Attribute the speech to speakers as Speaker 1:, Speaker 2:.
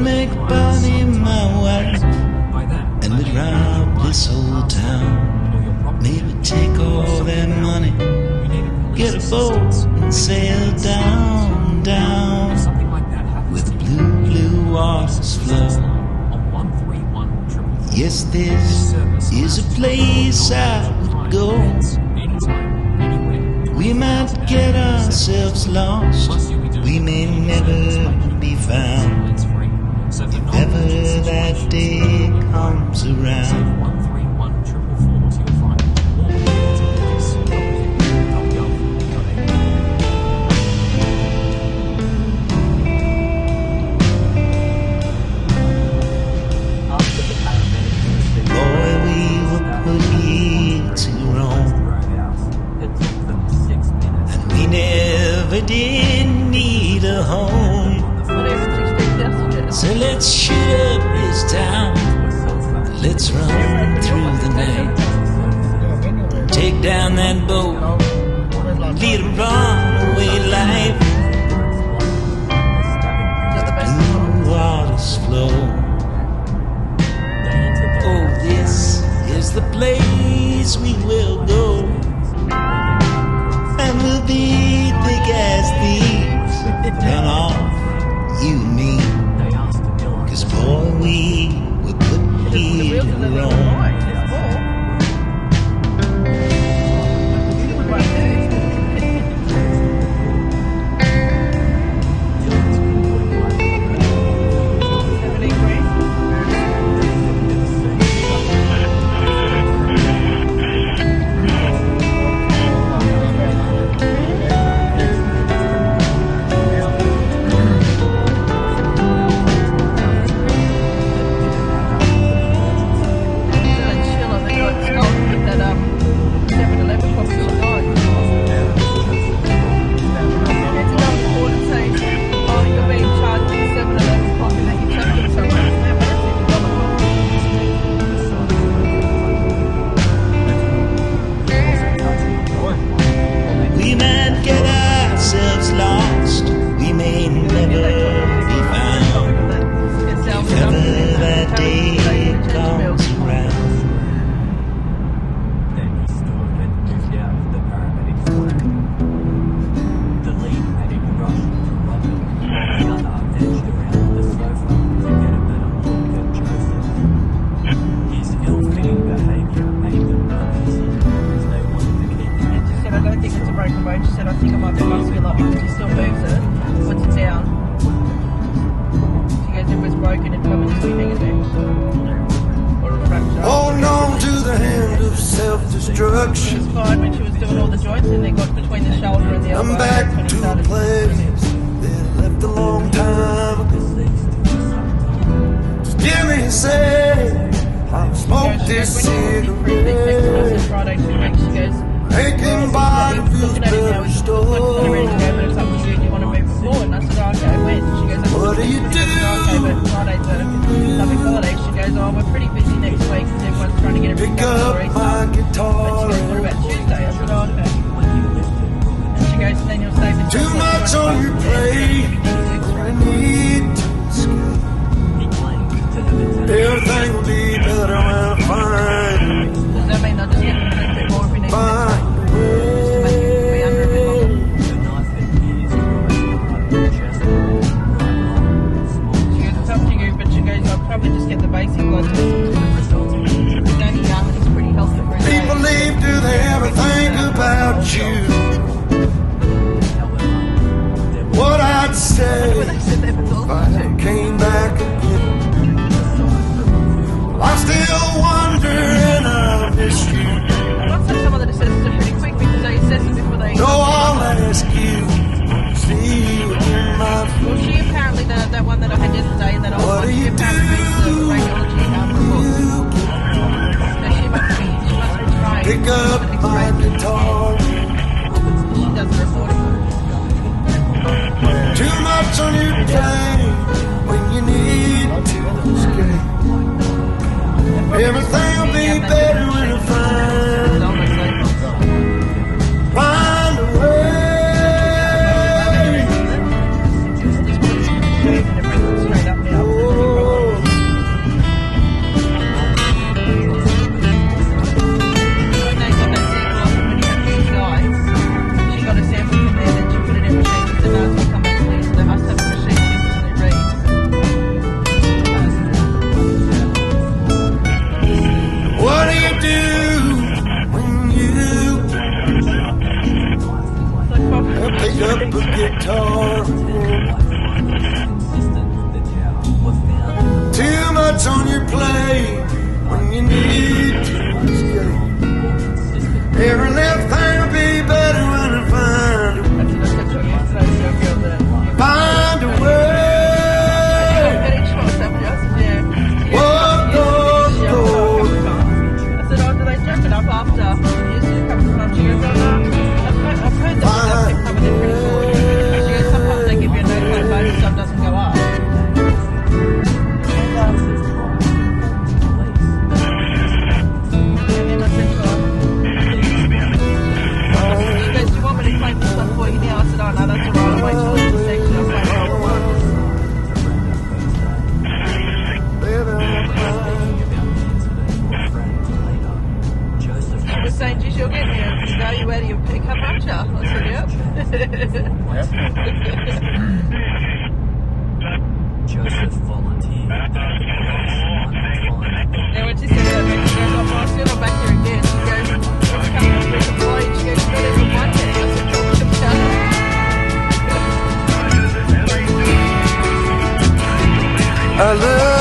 Speaker 1: make Bonnie my wife, and we'd rob this whole town. Maybe take all that money, get a boat and sail down, down, where the blue, blue waters flow. Yes, this is a place I would go. We might get ourselves lost, we may never be found, if ever that day comes around. Boy, we were put here to roam, and we never did need a home. So let's shoot up this town, let's run through the night, take down that boat, lead a runaway life. Blue waters flow. Oh, this is the place we will go, and we'll be thick as thieves, run off, you and me. Boy, we were put here to roam.
Speaker 2: I'm back to a place that left a long time ago. Just give me a sec, I'll smoke this cigarette. Making body feels better restored. What do you do?
Speaker 3: We're pretty busy next week because everyone's trying to get everything
Speaker 2: Pick up my guitar.
Speaker 3: What about Tuesday? I said, okay.
Speaker 2: Too much on your plate, I need to escape. Everything will be better when I find.
Speaker 3: Does that mean I'll just get them a little bit more if we need
Speaker 2: Find
Speaker 3: to make it be under a bit longer? She goes, it's up to you, but she goes, I'll probably just get the basic blood test. He's only young and he's pretty healthy for his age.
Speaker 2: people leave, do they ever think about you? What I'd say if I came back again. I still wonder and I miss you.
Speaker 3: I'm not saying some of the assessors are pretty quick because they assess it before they...
Speaker 2: No, I'll ask you. See you in my
Speaker 3: Well, she apparently, that one that I had yesterday that I was
Speaker 2: What do
Speaker 3: she
Speaker 2: you
Speaker 3: apparently
Speaker 2: do?
Speaker 3: reads the radiology report. So she must be trying.
Speaker 2: pick up my guitar.
Speaker 3: She does the reporting.
Speaker 2: Too much on your plate when you need to escape. Everything will be better when I find a way.
Speaker 3: Straight up now.
Speaker 2: I love